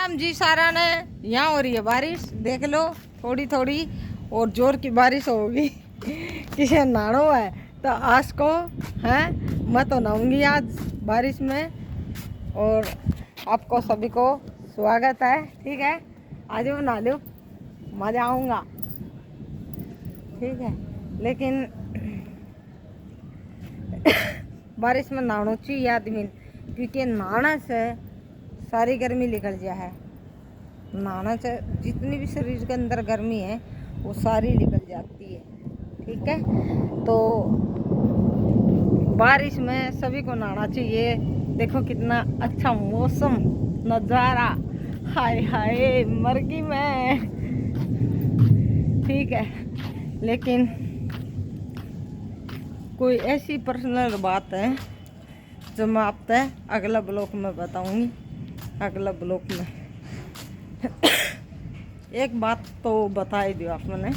राम जी सारा ने। यहाँ हो रही है बारिश, देख लो थोड़ी थोड़ी, और जोर की बारिश होगी। किसे नहानो है तो आज को है, मैं तो नहाऊंगी आज बारिश में। और आपको सभी को स्वागत है, ठीक है। आज वो नहा लो, मजा आऊँगा, ठीक है। लेकिन बारिश में नहाना चाहिए आदमी, क्योंकि नहाने से सारी गर्मी निकल जा है। नहाना से जितनी भी शरीर के अंदर गर्मी है वो सारी निकल जाती है, ठीक है। तो बारिश में सभी को नहाना चाहिए। देखो कितना अच्छा मौसम नज़ारा, हाय हाय मर गई मैं, ठीक है। लेकिन कोई ऐसी पर्सनल बात है जो मैं आप तक अगला ब्लॉग में बताऊंगी। अगला ब्लॉग में एक बात तो बता ही दियो आप मैंने,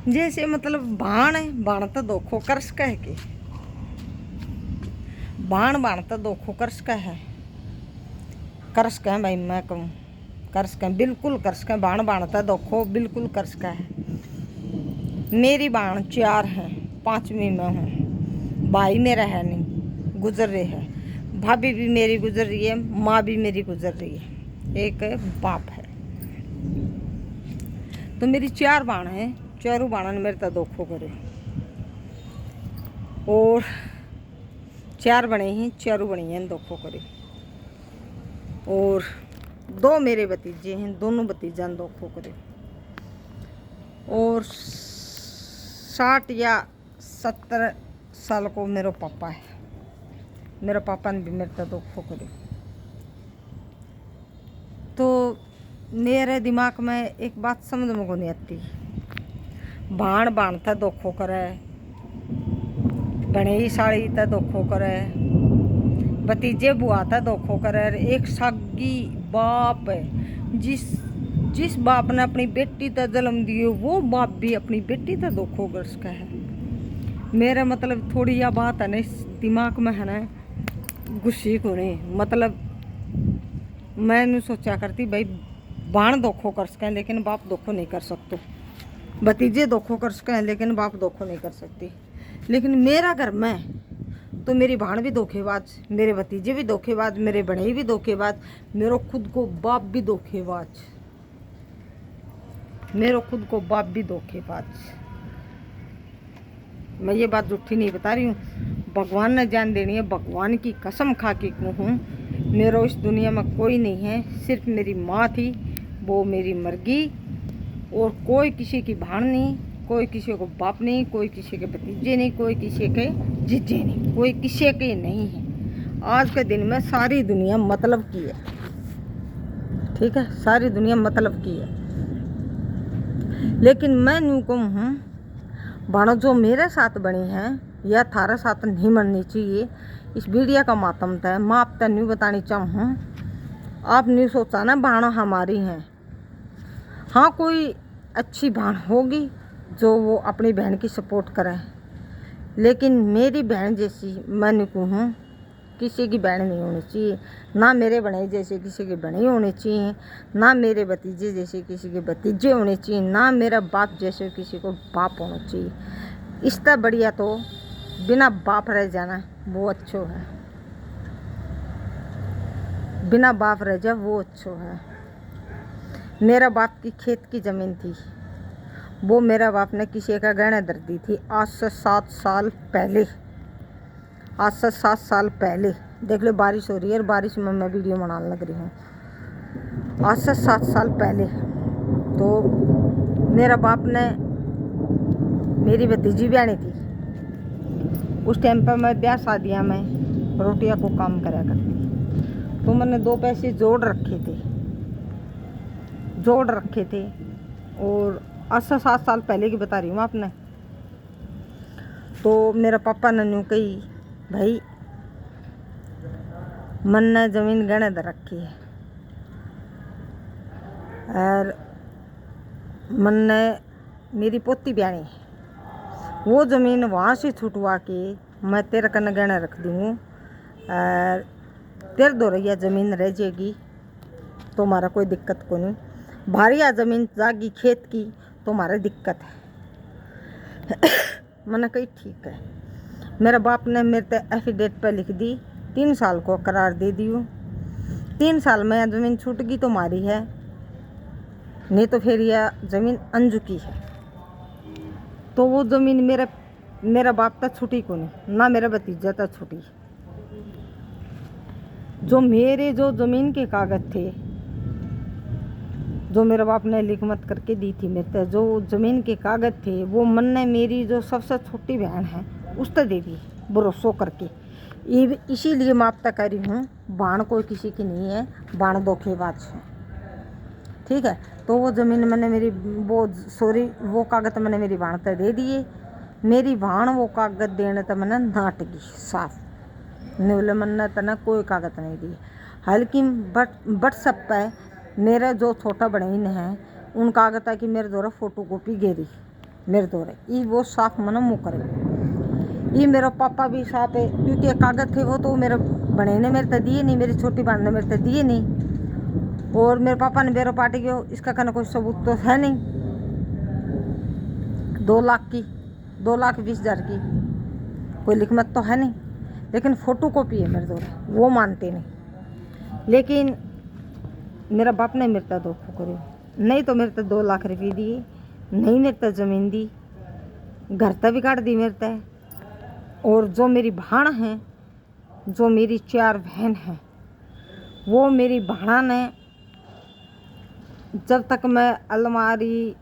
जैसे मतलब बाण है, बाण तो दोखो कर्स कह के, बाण तो दोखो कर्स का है, कर्स का है भाई, मैं कहूँ कर्स का, बिल्कुल कर्स का। बाण तो दोखो बिल्कुल कर्स का है। मेरी बाण 4 हैं, 5वीं में हूँ। भाई मेरा है नहीं, गुजर रहे है। भाभी भी मेरी गुजर रही है, माँ भी मेरी गुजर रही है, एक बाप है। तो मेरी 4 बाण हैं, चारों बाणों ने मेरे तक दोखो करे। और 4 बने ही, चारों बनी हैं दोखो करे। और 2 मेरे भतीजे हैं, दोनों भतीजा ने दोखो करे। और 60 या 70 साल को मेरा पापा है, मेरा पापा ने भी मेरे तक दोखो करे। तो मेरे दिमाग में एक बात समझ में को नहीं आती, बाण था दोखो करे, बने साड़ी था दोखो करे, भतीजे बुआ था दोखो करे। एक सागी बाप है, जिस बाप ने अपनी बेटी तक जन्म दिए, वो बाप भी अपनी बेटी तक दोखो कर सका है। मेरा मतलब थोड़ी यह बात है ना इस दिमाग में है ना, गुस्से को नहीं, मतलब मैं सोचा करती भाई बाण दोखो कर सकें लेकिन बाप दोखो नहीं कर सकते, भतीजे दोखो कर सकें लेकिन बाप दोखो नहीं कर सकती। लेकिन मेरा घर में तो मेरी बाण भी धोखेबाज, मेरे भतीजे भी धोखेबाज, मेरे बड़े भी धोखेबाज, मेरा खुद को बाप भी धोखेबाज, मेरा खुद को बाप भी धोखेबाज। मैं ये बात झूठी नहीं बता रही हूँ, भगवान ने जान देनी है, भगवान की कसम खा के कहूँ, मेरा इस दुनिया में कोई नहीं है, सिर्फ मेरी माँ थी, वो मेरी मर गई। और कोई किसी की भाण नहीं, कोई किसी को बाप नहीं, कोई किसी के भतीजे नहीं, कोई किसी के जीजे नहीं, कोई किसी के नहीं है। आज के दिन में सारी दुनिया मतलब की है, ठीक है, सारी दुनिया मतलब की है। लेकिन मैं न्यू कहूँ बाणो जो मेरे साथ बनी है या थारा साथ नहीं बननी चाहिए। इस वीडियो का माध्यम था मैं आप तक न्यू बतानी चाहूँ, आप न्यू सोचा ना बाणो हमारी हैं। हाँ कोई अच्छी बहन होगी जो वो अपनी बहन की सपोर्ट करे, लेकिन मेरी बहन जैसी मैं नहीं कहूँ किसी की बहन नहीं होनी चाहिए, ना मेरे बने जैसे किसी के बने होने चाहिए, ना मेरे भतीजे जैसे किसी के भतीजे होने चाहिए, ना मेरा बाप जैसे किसी को बाप होना चाहिए। इससे बढ़िया तो बिना बाप रह जाना वो अच्छो है, बिना बाप रह जा वो अच्छो है। मेरा बाप की खेत की ज़मीन थी, वो मेरा बाप ने किसी का गहना धर दी थी आज से 7 साल पहले, आज से 7 साल पहले। देख लो बारिश हो रही है और बारिश में मैं वीडियो बनाने लग रही हूँ। आज से 7 साल पहले तो मेरा बाप ने मेरी भतीजी ब्याही थी। उस टाइम पर मैं ब्याह शादियाँ में रोटियाँ को काम करा करती, तो मैंने 2 पैसे जोड़ रखे थे। और आज से 7 साल पहले की बता रही हूँ आपने। तो मेरा पापा ने यूँ कही भाई मन ने ज़मीन गहने दे रखी है, और मन ने मेरी पोती ब्याही है, वो ज़मीन वहाँ से छुटवा के मैं तेरे कन गहने रख दूँ, और तेरे दो रैया ज़मीन रह जाएगी तो हमारा कोई दिक्कत को नहीं, भारिया ज़मीन जागी खेत की तो हमारा दिक्कत है। मैंने कही ठीक है। मेरे बाप ने मेरे ते एफिडेविट पर लिख दी, 3 साल को करार दे दियो, 3 साल में ज़मीन छूट गई तो हमारी है, नहीं तो फिर यह ज़मीन अंजू की है। तो वो ज़मीन मेरा बाप तक छूटी को नहीं, ना मेरा भतीजा तक छूटी। जो ज़मीन के कागज़ थे, जो मेरे बाप ने लिखमत करके दी थी मेरे तक, जो ज़मीन के कागज़ थे वो मन ने मेरी जो सबसे छोटी बहन है उस तक दे दी भरोसों करके। ये इसीलिए मैं आप तक कह रही हूँ, बाण कोई किसी की नहीं है, बाण धोखेबाज है। ठीक है, तो वो ज़मीन मैंने वो कागज़ मैंने मेरी बाण तक दे दिए। मेरी बाण वो कागज़ देने तक मैंने नाट गई साफ, बोले मैंने तना कोई कागज़ नहीं दिए। हल्कि व्हाट्सएप पे मेरा जो छोटा बहन है उन कागज़ की मेरे द्वारा फोटो कॉपी गेरी मेरे द्वारा, ये वो साफ मना मुँह करे। ये मेरा पापा भी साफ है, क्योंकि कागज़ थे वो तो मेरे बहन ने मेरे तक दिए नहीं, मेरी छोटी बहन ने मेरे तक दिए नहीं, और मेरे पापा ने बेरो पार्टी गयो, इसका कहना कोई सबूत तो है नहीं। 2,20,000 की कोई लिखमत तो है नहीं, लेकिन फ़ोटो कॉपी है मेरे द्वारा, वो मानते नहीं। लेकिन मेरा बाप ने मेरे तक धोखा करो, नहीं तो मेरे तक 2 लाख रुपये दिए, नहीं मेरे तक ज़मीन दी, घर तक भी काट दी मेरे तक। और जो मेरी भाण है, जो मेरी 4 बहन हैं, वो मेरी भाणा ने जब तक मैं अलमारी,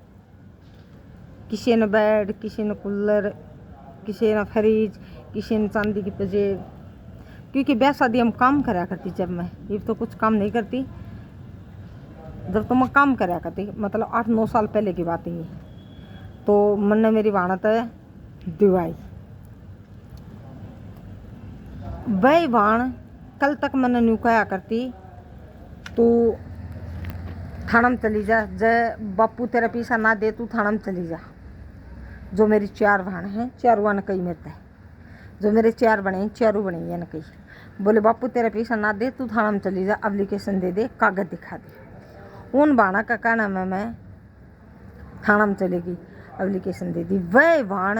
किसी ने बेड, किसी ने कूलर, किसी ने फ्रिज, किसी ने चांदी की पजेब, क्योंकि ब्याह शादी हम काम करा करती, जब मैं ये तो कुछ काम नहीं करती, जब तो मैं काम करा करती, मतलब 8-9 साल पहले की बात है। तो मैंने मेरी भाणा तय दिवाई, वही भाण कल तक मैंने न्यू कहा करती, तो थाना में चली जा, जय बापू तेरा पैसा ना दे तू थाना में चली जा। जो मेरी 4 भाण हैं, 4 ने कही मेरे, जो मेरे 4 बने 4 बने न कही, बोले बापू तेरा पैसा ना दे तू थाना में चली जा, एप्लीकेशन दे दे, कागज़ दिखा दे। उन भाणा का कहना मैं थाना में चलेगी, एप्लीकेशन दे दी। वह भाण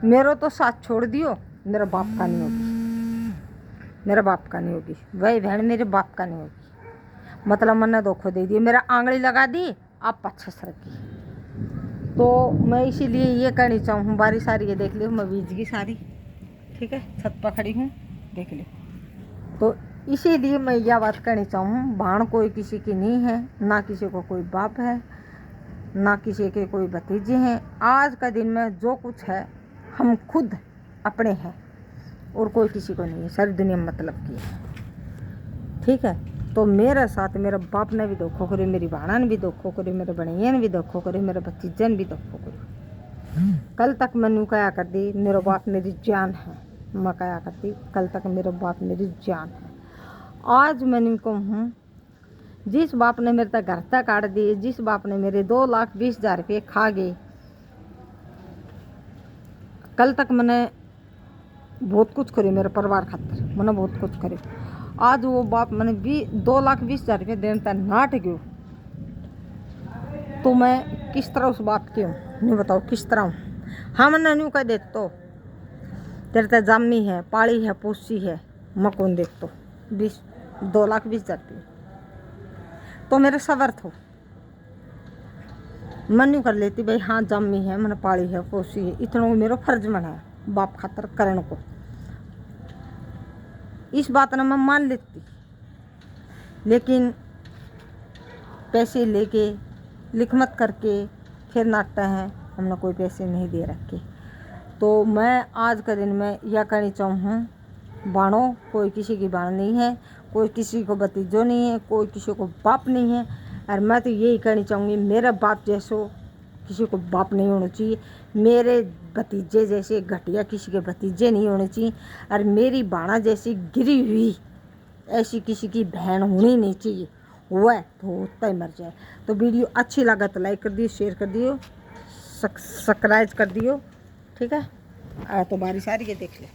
मेरा तो साथ छोड़ दियो, मेरा बाप का नहीं होगी, मेरा बाप का नहीं होगी, वही बहन मेरे बाप का नहीं होगी। मतलब मैंने धोखा दे दिया, मेरा आंगली लगा दी, आप पाछे सरकी। तो मैं इसीलिए ये कहनी चाहूँ, बारिश आ रही है देख लो, मैं भीज गई सारी, ठीक है, छत पर खड़ी हूँ देख लो। तो इसीलिए मैं यह बात कहनी चाहूँ, भाण कोई किसी की नहीं है, ना किसी को कोई बाप है, ना किसी के कोई भतीजे हैं। आज का दिन में जो कुछ है हम खुद अपने हैं, और कोई किसी को नहीं है, सारी दुनिया मतलब की है। ठीक है, तो मेरे साथ मेरे बाप ने भी धोखा करे, मेरी भाणा ने भी धोखा करे, मेरे बनिया ने भी धोखा करे, मेरे भतीजे ने भी धोखा करे। कल तक मैंने कहा करती मेरा बाप मेरी जान है, मैं कहा करती कल तक मेरा बाप मेरी जान है। आज मैंने कहूँ, जिस बाप ने मेरे तक घर तक काट दिए, जिस बाप ने मेरे 2,20,000 रुपये खा गए, कल तक मैंने बहुत कुछ करे मेरे परिवार खातिर, मैंने बहुत कुछ करे। आज वो बाप मैंने 2,20,000 रुपये देने तक नाट गयो, तो मैं किस तरह उस बाप की हूँ, नहीं बताओ किस तरह हूँ। हाँ मैंने न्यू कह देख तो तेरे तक जामी है, पाली है, पोसी है, मैं कौन देख तो 2,20,000 रुपये तो मेरे सवर्थ हो, मैं न्यू कर लेती भाई, हाँ जामी है, मैंने पाली है, पोसी है, इतना मेरा फर्ज बना है बाप खातर करने को। इस बात ने मैं मान लेती, लेकिन पैसे लेके लिखमत करके फिर नाटता है, हमने कोई पैसे नहीं दे रखे। तो मैं आज के दिन में यह कहनी चाहूँ, बाणो कोई किसी की बाण नहीं है, कोई किसी को भतीजो नहीं है, कोई किसी को बाप नहीं है। और मैं तो यही कहनी चाहूँगी, मेरा बाप जैसो किसी को बाप नहीं होना चाहिए, मेरे भतीजे जैसे घटिया किसी के भतीजे नहीं होने चाहिए, और मेरी बाणा जैसी गिरी हुई ऐसी किसी की बहन होनी नहीं चाहिए, वह तो होता ही मर जाए। तो वीडियो अच्छी लगा तो लाइक कर दियो, शेयर कर दियो, सब्सक्राइब कर दियो, ठीक है। तो बारिश आ रही है देख ले।